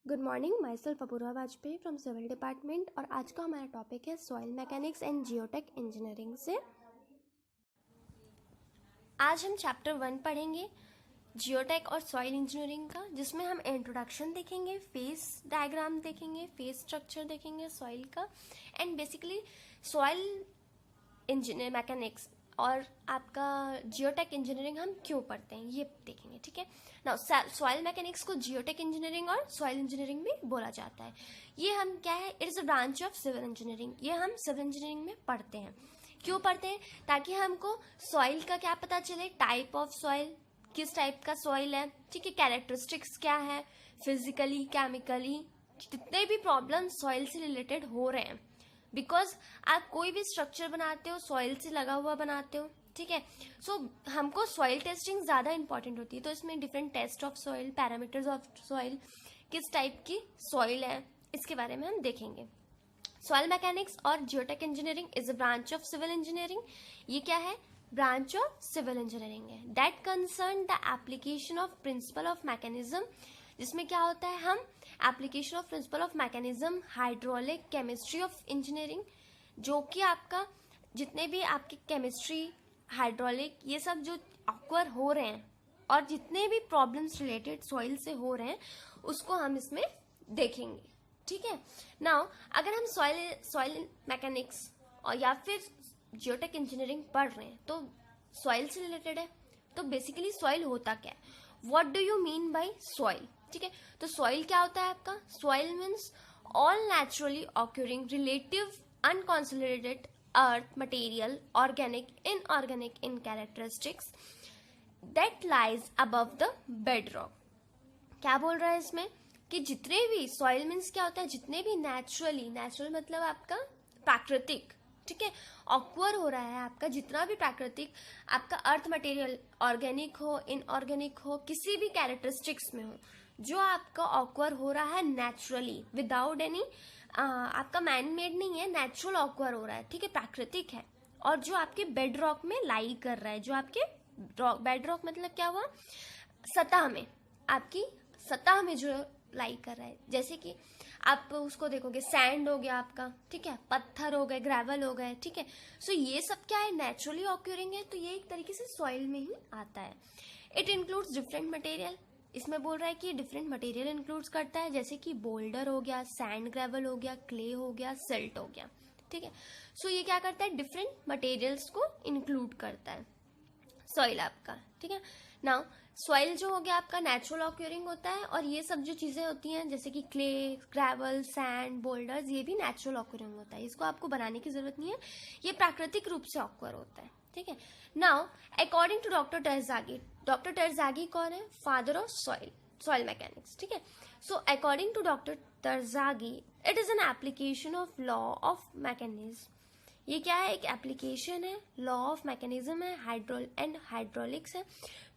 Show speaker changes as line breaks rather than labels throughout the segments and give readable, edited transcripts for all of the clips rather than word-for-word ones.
Good morning, my self Apoorva Vajpayee from civil department. और आज का हमारा टॉपिक है soil mechanics and geotech engineering से। आज हम चैप्टर 1 पढ़ेंगे जियोटेक और सॉइल इंजीनियरिंग का, जिसमें हम इंट्रोडक्शन देखेंगे, फेस डायग्राम देखेंगे, फेस स्ट्रक्चर देखेंगे सॉइल का, and basically soil engineer mechanics और आपका जियोटेक इंजीनियरिंग हम क्यों पढ़ते हैं ये देखेंगे। ठीक है ना। सॉइल मैकेनिक्स को जियोटेक इंजीनियरिंग और सॉइल इंजीनियरिंग भी बोला जाता है। ये हम क्या है, it is a branch of civil engineering. ये हम सिविल इंजीनियरिंग में पढ़ते हैं। क्यों पढ़ते हैं? ताकि हमको सॉइल का क्या पता चले, टाइप ऑफ सॉइल, किस टाइप का सॉइल है, ठीक है, कैरेक्टरिस्टिक्स क्या है, फिजिकली केमिकली जितने भी प्रॉब्लम सॉइल से रिलेटेड हो रहे हैं। बिकॉज आप कोई भी स्ट्रक्चर बनाते हो सॉइल से लगा हुआ बनाते हो, ठीक है। सो हमको सॉइल टेस्टिंग ज्यादा इंपॉर्टेंट होती है। तो इसमें different test of soil, parameters of soil, किस टाइप की सॉइल है, इसके बारे में हम देखेंगे। सॉइल मैकेनिक्स और geotech engineering is a branch of civil engineering. ये क्या है? ब्रांच ऑफ सिविल इंजीनियरिंग है। That concern the application of principle of mechanism, जिसमें क्या होता है, हम application of principle of mechanism, hydraulic, chemistry of engineering, जो कि आपका जितने भी आपके केमिस्ट्री, हाइड्रोलिक, ये सब जो ऑक्वर हो रहे हैं और जितने भी प्रॉब्लम्स रिलेटेड सॉइल से हो रहे हैं उसको हम इसमें देखेंगे। ठीक है। नाउ अगर हम सॉइल मैकेनिक्स और या फिर जियोटेक इंजीनियरिंग पढ़ रहे हैं तो सॉइल से रिलेटेड है। तो बेसिकली सॉइल होता क्या है, what do you mean by soil? ठीक है, तो सॉइल क्या होता है आपका? Soil means all naturally occurring relative unconsolidated earth material, organic, inorganic in characteristics that lies above the bedrock. क्या बोल रहा है इसमें कि जितने भी सॉइल मीन्स क्या होता है, जितने भी नेचुरल मतलब आपका प्राकृतिक, ठीक है, ऑक्वर हो रहा है आपका, जितना भी प्राकृतिक आपका अर्थ मटेरियल, ऑर्गेनिक हो, इनऑर्गेनिक हो, किसी भी कैरेक्टरिस्टिक्स में हो, जो आपका ऑक्वर हो रहा है नेचुरली विदाउट एनी आपका मैन मेड नहीं है, नेचुरल ऑक्वर हो रहा है, ठीक है, प्राकृतिक है, और जो आपके बेड रॉक में लाई कर रहा है, जो आपके बेड रॉक मतलब क्या हुआ, सतह में, आपकी सतह में जो लाई कर रहा है। जैसे कि आप उसको देखोगे, सैंड हो गया आपका, ठीक है, पत्थर हो गए, ग्रेवल हो गए, ठीक है। सो ये सब क्या है, नेचुरली ऑक्यूरिंग है, तो ये एक तरीके से सॉइल में ही आता है। It includes different material. इसमें बोल रहा है कि डिफरेंट मटेरियल इंक्लूड्स करता है, जैसे कि बोल्डर हो गया, सैंड ग्रेवल हो गया, क्ले हो गया, सिल्ट हो गया, ठीक है। सो ये क्या करता है, डिफरेंट मटेरियल्स को इंक्लूड करता है सॉइल आपका, ठीक है। नाउ सॉइल जो हो गया आपका नेचुरल ऑक्यूरिंग होता है, और ये सब जो चीजें होती हैं जैसे कि क्ले, ग्रेवल, सैंड, बोल्डर्स, ये भी नेचुरल ऑक्यूरिंग होता है। इसको आपको बनाने की जरूरत नहीं है, ये प्राकृतिक रूप से ऑक्वर होता है, ठीक है। Now according to doctor Terzaghi कौन है? फादर ऑफ सॉइल मैकेनिक्स, ठीक है। So according to doctor Terzaghi it is an application of law of mechanism. ये क्या है? एक एप्लीकेशन है, लॉ ऑफ मैकेनिज्म है, हाइड्रोलिक्स है,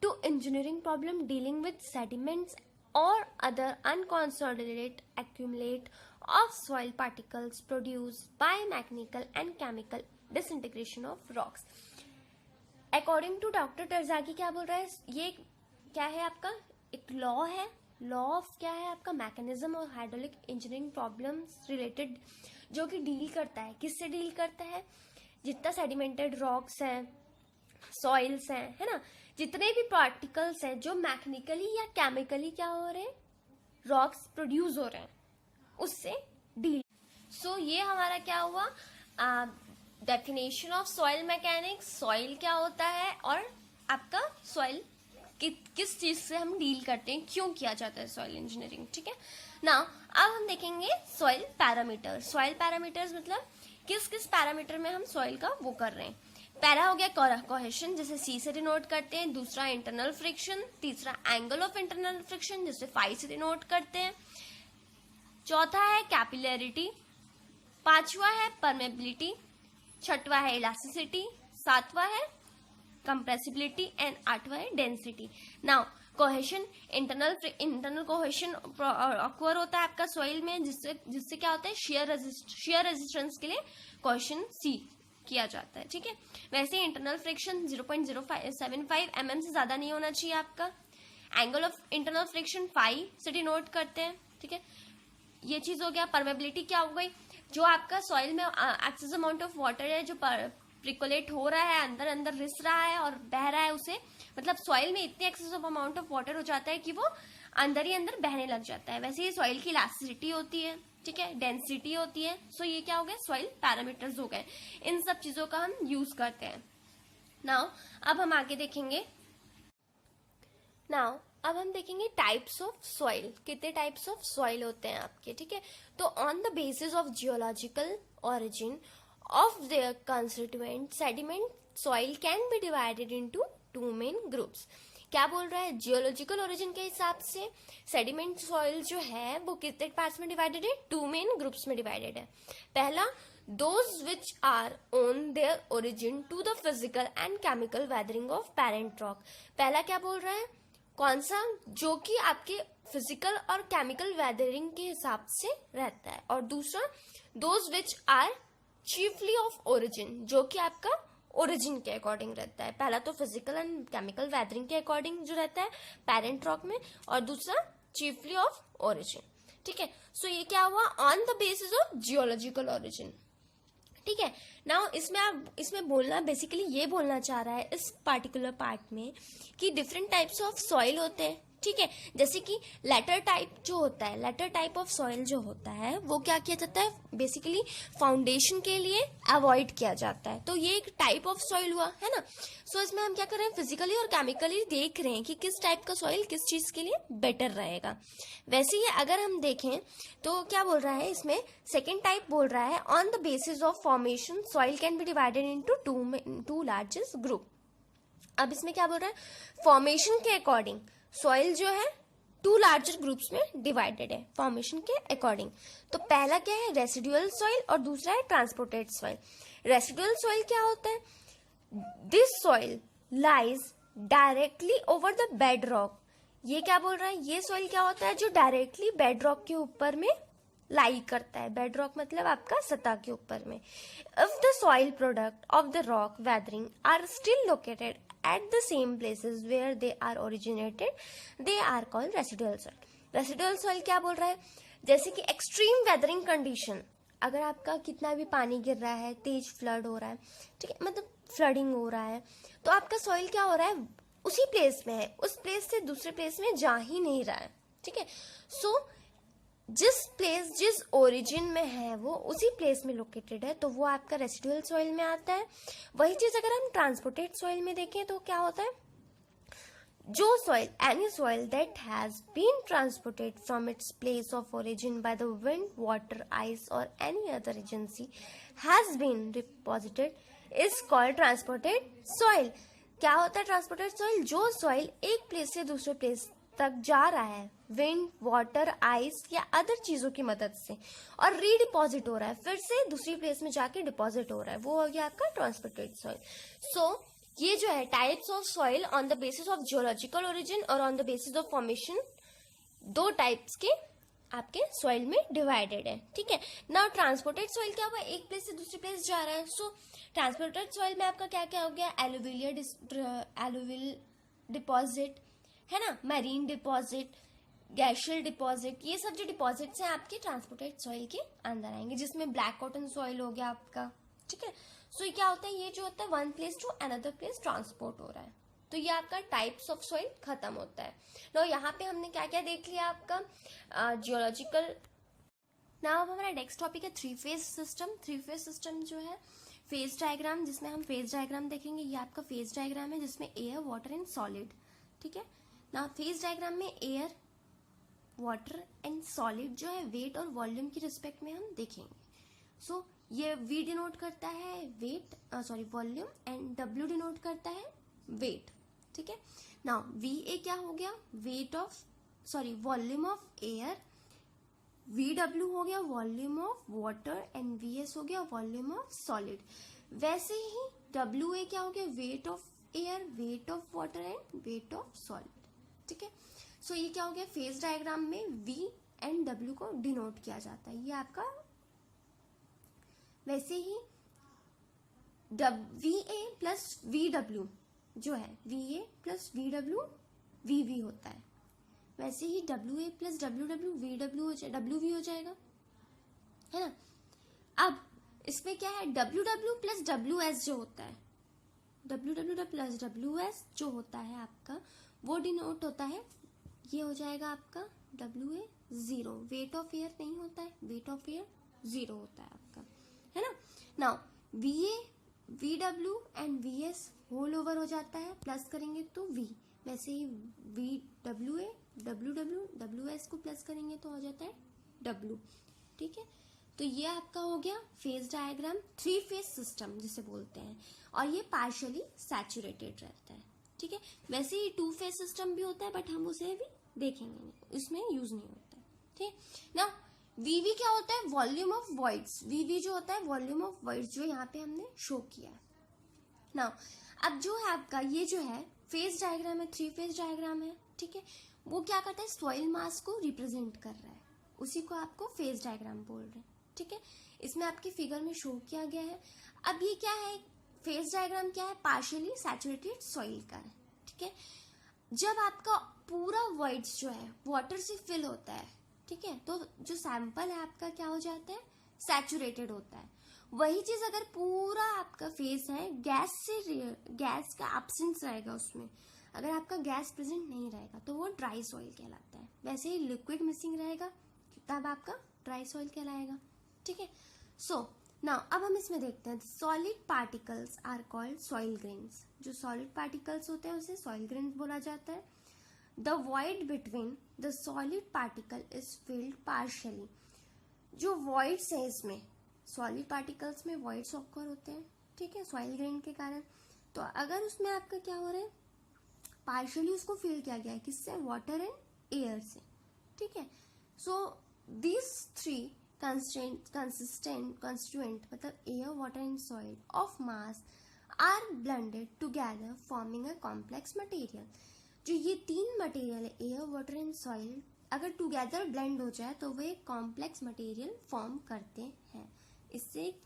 to engineering problem dealing with sediments और other unconsolidated accumulate of soil particles produce by mechanical and chemical disintegration of rocks. According to doctor Terzaghi क्या बोल रहा है, ये क्या है आपका, एक लॉ है, लॉ ऑफ क्या है आपका, मैकेनिज्म और हाइड्रोलिक इंजीनियरिंग प्रॉब्लम्स रिलेटेड, जो कि डील करता है, किससे डील करता है, जितना सेडिमेंटेड रॉक्स हैं, सॉइल्स हैं, है ना, जितने भी पार्टिकल्स हैं जो मैकेनिकली या केमिकली क्या हो रहे हैं, रॉक्स प्रोड्यूस हो रहे हैं, उससे डील। सो ये हमारा क्या हुआ, definition of soil mechanics, soil क्या होता है और आपका सॉइल किस चीज से हम डील करते हैं, क्यों किया जाता है सॉइल इंजीनियरिंग, ठीक है ना। अब हम देखेंगे सॉइल पैरामीटर्स। सॉइल पैरामीटर्स मतलब किस किस पैरामीटर में हम सॉइल का वो कर रहे हैं। पहला हो गया कोहेशन, जिसे सी से डिनोट करते हैं। दूसरा इंटरनल फ्रिक्शन, तीसरा एंगल ऑफ इंटरनल फ्रिक्शन, जिसे फाई से डिनोट करते हैं। चौथा है कैपिलरिटी, पांचवा है परमेबिलिटी, छठवा है इलास्टिसिटी, सातवां है कंप्रेसिबिलिटी एंड आठवां है density. Now cohesion, internal cohesion occur होता है आपका सॉइल में, जिससे क्या होता है, शेयर रेजिस्टेंस के लिए कोहेशन सी किया जाता है, ठीक है। वैसे इंटरनल फ्रिक्शन 0.075 mm से ज्यादा नहीं होना चाहिए आपका। Angle of internal friction phi से डिनोट करते हैं, ठीक है, ये चीज हो गया। परमेबिलिटी क्या हो गई, जो आपका सॉइल में एक्सेस अमाउंट ऑफ वाटर है जो प्रिकोलेट हो रहा है, अंदर अंदर रिस रहा है और बह रहा है, उसे मतलब सॉइल में इतने excess of amount of water हो जाता है कि वो अंदर ही अंदर बहने लग जाता है। वैसे ये सॉइल की इलास्टिसिटी होती है, ठीक है, डेंसिटी होती है। सो ये क्या हो गया, सॉइल पैरामीटर्स हो गए। इन सब चीजों का हम यूज करते हैं। नाउ अब हम आगे देखेंगे, अब हम देखेंगे टाइप्स ऑफ सॉइल। कितने टाइप्स ऑफ सॉइल होते हैं आपके, ठीक है। तो on the basis of geological origin of their constituent sediment soil can be divided into two main groups. क्या बोल रहा है, जियोलॉजिकल ओरिजिन के हिसाब से सेडिमेंट सॉइल जो है वो कितने पार्ट्स में डिवाइडेड है, टू मेन ग्रुप्स में डिवाइडेड है। पहला, those which are own their origin to the physical and chemical weathering of parent rock. पहला क्या बोल रहा है, कौन सा, जो कि आपके फिजिकल और केमिकल वेदरिंग के हिसाब से रहता है। और दूसरा, those which are chiefly of origin, जो कि आपका ओरिजिन के अकॉर्डिंग रहता है। पहला तो फिजिकल एंड केमिकल वेदरिंग के अकॉर्डिंग जो रहता है पेरेंट रॉक में, और दूसरा चीफली ऑफ ओरिजिन, ठीक है। सो ये क्या हुआ, on the basis of geological origin, ठीक है। नाउ इसमें बोलना बेसिकली ये बोलना चाह रहा है इस पार्टिकुलर पार्ट में कि डिफरेंट टाइप्स ऑफ सॉइल होते हैं, ठीक है। जैसे कि लेटर टाइप जो होता है, लेटर टाइप ऑफ सॉइल जो होता है वो क्या किया जाता है, बेसिकली फाउंडेशन के लिए अवॉइड किया जाता है। तो ये एक टाइप ऑफ सॉइल हुआ, है ना। सो इसमें हम क्या कर रहे हैं, फिजिकली और केमिकली देख रहे हैं कि किस टाइप का सॉइल किस चीज के लिए बेटर रहेगा। वैसे ही अगर हम देखें तो क्या बोल रहा है इसमें, सेकेंड टाइप बोल रहा है, on the basis of formation soil can be divided into two largest group. अब इसमें क्या बोल रहा है, फॉर्मेशन के अकॉर्डिंग सॉइल जो है टू लार्जर ग्रुप्स में डिवाइडेड है फॉर्मेशन के अकॉर्डिंग। तो पहला क्या है, रेसिडुअल सॉइल, और दूसरा है ट्रांसपोर्टेड सॉइल। रेसिडुअल सॉइल क्या होता है, this soil lies directly over the bed rock. ये क्या बोल रहा है, ये सॉइल क्या होता है जो डायरेक्टली बेड रॉक के ऊपर में लाई करता है। बेड रॉक मतलब आपका सतह के ऊपर में। If the soil product of the rock weathering are still located at the same places where they are originated, they are called residual soil. Residual soil क्या बोल रहा है, जैसे कि एक्सट्रीम वेदरिंग कंडीशन, अगर आपका कितना भी पानी गिर रहा है, तेज फ्लड हो रहा है, ठीक है, मतलब फ्लडिंग हो रहा है, तो आपका सॉइल क्या हो रहा है, उसी प्लेस में है, उस प्लेस से दूसरे प्लेस में जा ही नहीं रहा है, ठीक है। सो जिस ओरिजिन में है वो उसी प्लेस में लोकेटेड है, तो वो आपका रेसिडुअल सॉइल में आता है। वही चीज अगर हम ट्रांसपोर्टेड सॉइल में देखें तो क्या होता है, जो soil, any soil that has been transported from its place of origin by the wind, water, ice और any other agency has been deposited is called transported soil. क्या होता है ट्रांसपोर्टेड सॉइल, जो सॉइल एक प्लेस से दूसरे place तक जा रहा है विंड, वाटर, आइस या अदर चीजों की मदद से, और रीडिपॉजिट हो रहा है, फिर से दूसरी प्लेस में जाके डिपॉजिट हो रहा है, वो हो गया आपका ट्रांसपोर्टेड सॉइल। सो ये जो है types of soil on the basis of geological origin और on the basis of formation, दो टाइप्स के आपके सॉइल में डिवाइडेड है, ठीक है। नाउ ट्रांसपोर्टेड सॉइल क्या हुआ, एक प्लेस से दूसरी प्लेस जा रहा है। सो ट्रांसपोर्टेड सॉइल में आपका क्या क्या हो गया, एलुवियल डिपॉजिट, है ना, मैरीन डिपॉजिट, गैशियल डिपॉजिट, ये सब जो डिपॉजिट्स हैं आपके ट्रांसपोर्टेड सॉइल के अंदर आएंगे, जिसमें ब्लैक कॉटन सॉइल हो गया आपका, ठीक है। सो ये क्या होता है, ये जो होता है one place to another place transport हो रहा है, तो ये आपका टाइप्स ऑफ सॉइल खत्म होता है। नो यहाँ पे हमने क्या क्या देख लिया आपका जियोलॉजिकल। नाउ अब हमारा नेक्स्ट टॉपिक है three phase system. Three phase system जो है फेज डायग्राम, जिसमें हम फेज डायग्राम देखेंगे। ये आपका फेज डायग्राम है जिसमें एयर, वाटर एंड सॉलिड, ठीक है ना। फेज डायग्राम में एयर, वाटर एंड सॉलिड जो है वेट और वॉल्यूम की रिस्पेक्ट में हम देखेंगे। सो ये V डिनोट करता है weight, volume, and W denote करता है वेट, ठीक है। नाउ VA क्या हो गया, weight of volume of air, VW हो गया volume of water, and VS हो गया वॉल्यूम ऑफ सॉलिड। वैसे ही WA क्या हो गया, weight of air, wait of water and wait of solid, ठीक है। सो ये क्या हो गया, फेज डायग्राम में V एंड W को डिनोट किया जाता है, ये आपका। वैसे ही VA प्लस VW जो है, VA प्लस VW VV होता है। वैसे ही WA प्लस WW WV हो जाएगा, है ना। अब इसमें क्या है, WW प्लस WS जो होता है, WW प्लस WS जो होता है आपका, वो डिनोट होता है, ये हो जाएगा आपका WA 0, वेट ऑफ एयर नहीं होता है, वेट ऑफ एयर 0 होता है आपका, है ना। Now VA VW and VS whole over हो जाता है, प्लस करेंगे तो V, वैसे ही WA WW WS को प्लस करेंगे तो हो जाता है W, ठीक है। तो ये आपका हो गया फेज डायग्राम, 3 फेज सिस्टम जिसे बोलते हैं, और ये पार्शियली सैचुरेटेड रहता है, ठीक है। वैसे ही 2 फेज सिस्टम भी होता है, बट हम उसे भी देखेंगे नहीं, इसमें यूज नहीं होता है, ठीक ना। VV क्या होता है, वॉल्यूम ऑफ वॉइड्स, VV जो होता है वॉल्यूम ऑफ वॉइड्स, जो यहाँ पे हमने शो किया है ना। अब जो है आपका ये जो है फेज डायग्राम है, 3 फेज डायग्राम है, ठीक है। वो क्या करता है, सॉइल मास को रिप्रेजेंट कर रहा है, उसी को आपको फेज डायग्राम बोल रहे हैं, ठीक है। इसमें आपके फिगर में शो किया गया है। अब ये क्या है, फेज डायग्राम क्या है, पार्शियली सैचुरेटेड सॉइल का है, ठीक है। जब आपका पूरा वॉइड्स जो है वाटर से फिल होता है, ठीक है, तो जो सैंपल है आपका क्या हो जाता है, सैचुरेटेड होता है। वही चीज अगर पूरा आपका फेस है गैस का एब्सेंस रहेगा उसमें, अगर आपका गैस प्रेजेंट नहीं रहेगा तो वो ड्राई सॉइल कहलाता है। वैसे ही लिक्विड मिसिंग रहेगा तब आपका ड्राई सॉइल कहलाएगा, ठीक है। सो नाउ अब हम इसमें देखते हैं, solid particles are called soil grains. जो सॉलिड पार्टिकल्स होते हैं उसे सॉइल ग्रेन्स बोला जाता है। The void between the solid particle is filled partially. जो वॉइड्स है इसमें, सॉलिड पार्टिकल्स में वॉइड्स ऑकर होते हैं, ठीक है, सॉइल ग्रेन के कारण। तो अगर उसमें आपका क्या हो रहा है, पार्शियली उसको फिल किया गया है, किससे, वाटर एंड एयर से, ठीक है। सो दिस 3 constituent मतलब air, water and soil of mass are blended together forming a complex material. जो ये 3 मटेरियल है, एयर, वाटर एंड सॉइल, अगर टुगेदर ब्लेंड हो जाए तो वे कॉम्प्लेक्स मटेरियल फॉर्म करते हैं। इससे एक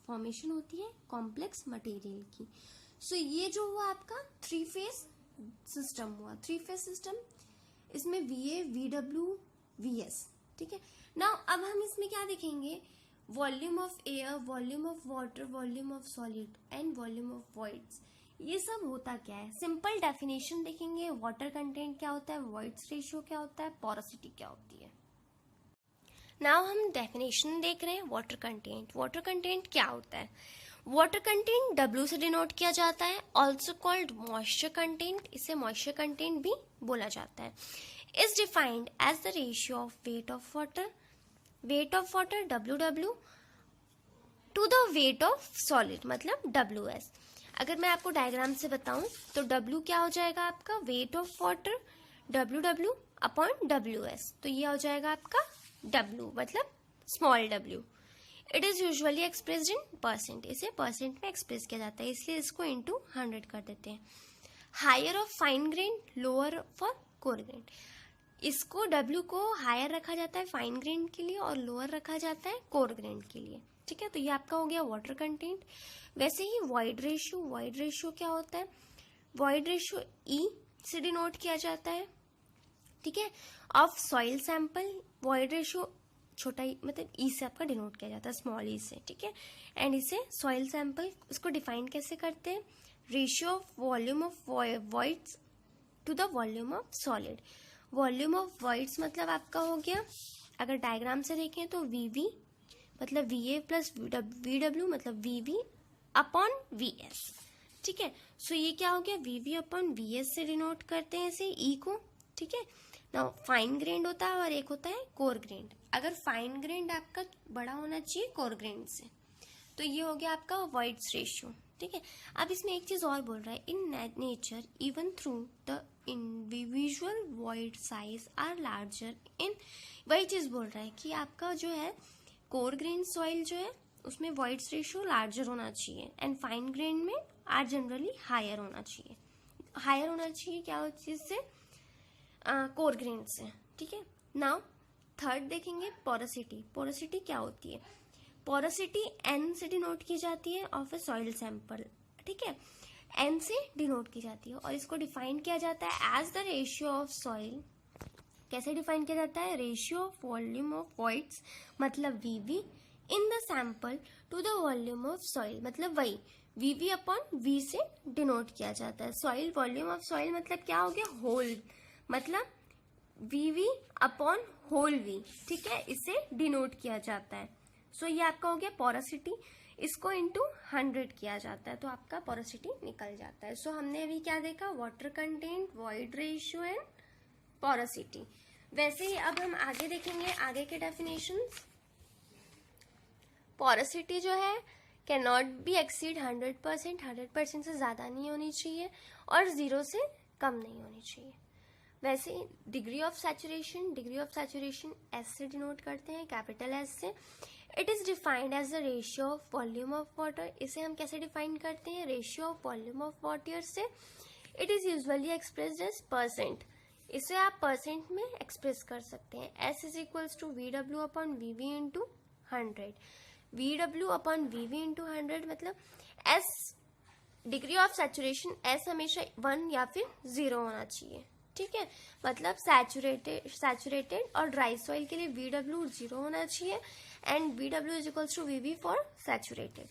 फॉर्मेशन होती है कॉम्प्लेक्स मटेरियल की। सो ये जो हुआ आपका 3 फेज सिस्टम हुआ, 3 फेज सिस्टम, इसमें VA VW VS, ठीक है। नाउ अब हम इसमें क्या देखेंगे, volume of air, volume of water, volume of solid and volume of voids. ये सब होता क्या है, सिंपल डेफिनेशन देखेंगे, वाटर कंटेंट क्या होता है, वॉइड्स रेशियो क्या होता है, पोरोसिटी क्या होती है। नाउ हम डेफिनेशन देख रहे हैं, वाटर कंटेंट। वाटर कंटेंट क्या होता है, वाटर कंटेंट W से डिनोट किया जाता है, ऑल्सो कॉल्ड मॉइस्चर कंटेंट, इसे मॉइस्चर कंटेंट भी बोला जाता है। Is defined as the ratio of weight of water WW to the weight of solid मतलब WS। अगर मैं आपको डायग्राम से बताऊं तो W क्या हो जाएगा आपका, wait of water, WW upon WS, तो ये हो जाएगा आपका W मतलब small w। It is usually expressed in percent, इसे परसेंट में एक्सप्रेस किया जाता है, इसलिए इसको इंटू 100 कर देते हैं। Higher of fine grain, lower for coarse grain, इसको W को हायर रखा जाता है फाइन ग्रेन के लिए और लोअर रखा जाता है कोर ग्रेन के लिए, ठीक है। तो ये आपका हो गया वाटर कंटेंट। वैसे ही वॉइड रेशियो क्या होता है, वॉइड रेशियो E से डिनोट किया जाता है, ठीक है, of soil sample. Void ratio छोटा ई मतलब ई से आपका डिनोट किया जाता है, स्मॉल ई से, ठीक है। एंड इसे सॉइल सैंपल, इसको डिफाइन कैसे करते हैं, ratio of volume of voids to the volume of solid. Volume of voids मतलब आपका हो गया, अगर डायग्राम से देखें तो VV मतलब VA प्लस VW मतलब VV अपॉन VS, ठीक है। सो ये क्या हो गया, VV अपॉन VS से डिनोट करते हैं इसे E को, ठीक है ना। फाइन ग्रेन्ड होता है और एक होता है कोर ग्रेन्ड। अगर फाइन ग्रेन्ड आपका बड़ा होना चाहिए कोर ग्रेन्ड से, तो ये हो गया आपका वॉइड्स रेशियो, ठीक है। अब इसमें एक चीज और बोल रहा है, in nature even through the individual void size are larger in, वही चीज बोल रहा है कि आपका जो है कोर ग्रेन सॉइल जो है उसमें वॉइड्स रेशियो लार्जर होना चाहिए एंड फाइन ग्रेन में आर जनरली हायर होना चाहिए। हायर होना चाहिए क्या चीज से, कोर ग्रेन से, ठीक है। नाउ थर्ड देखेंगे पोरोसिटी। पोरोसिटी क्या होती है, पोरोसिटी N से डिनोट की जाती है ऑफ ए सॉइल सैंपल, ठीक है, N से डिनोट की जाती है और इसको डिफाइन किया जाता है as the ratio of soil कैसे डिफाइन किया जाता है? Ratio of volume of voids मतलब V V in the sample to the volume of soil, मतलब वही वीवी अपॉन वी से डिनोट किया जाता है। सॉइल वॉल्यूम ऑफ सॉइल मतलब क्या हो गया? होल, मतलब वीवी अपॉन होल वी, ठीक है, इसे डिनोट किया जाता है। सो ये आपका हो गया पोरोसिटी, इसको इंटू 100 किया जाता है तो आपका पोरोसिटी निकल जाता है। सो हमने अभी क्या देखा? Water content, void ratio and porosity. वैसे ही अब हम आगे देखेंगे आगे के डेफिनेशंस। पोरोसिटी जो है कैन नॉट बी एक्सीड 100%, 100% से ज्यादा नहीं होनी चाहिए और 0 से कम नहीं होनी चाहिए। वैसे डिग्री ऑफ सैचुरेशन एस से डिनोट करते हैं, कैपिटल एस से। It is defined as the ratio of volume of water. इसे हम कैसे डिफाइन करते हैं? Ratio of volume of water से। It is usually expressed as percent. इसे आप परसेंट में एक्सप्रेस कर सकते हैं। S is equals to V W upon V V into 100। V W upon V V into 100 मतलब S, degree of saturation S हमेशा 1 या फिर 0 होना चाहिए, ठीक है। मतलब सैचुरेटेड और ड्राई सॉइल के लिए वी डब्ल्यू 0 होना चाहिए and V W is equals to V V for saturated.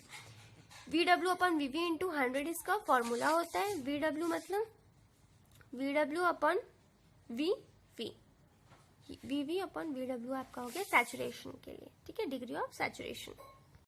V W upon V V into 100 इसका फॉर्मूला होता है। वी डब्ल्यू मतलब V W upon V V, V V upon V W आपका हो गया saturation के लिए, ठीक है, डिग्री ऑफ सैचुरेशन।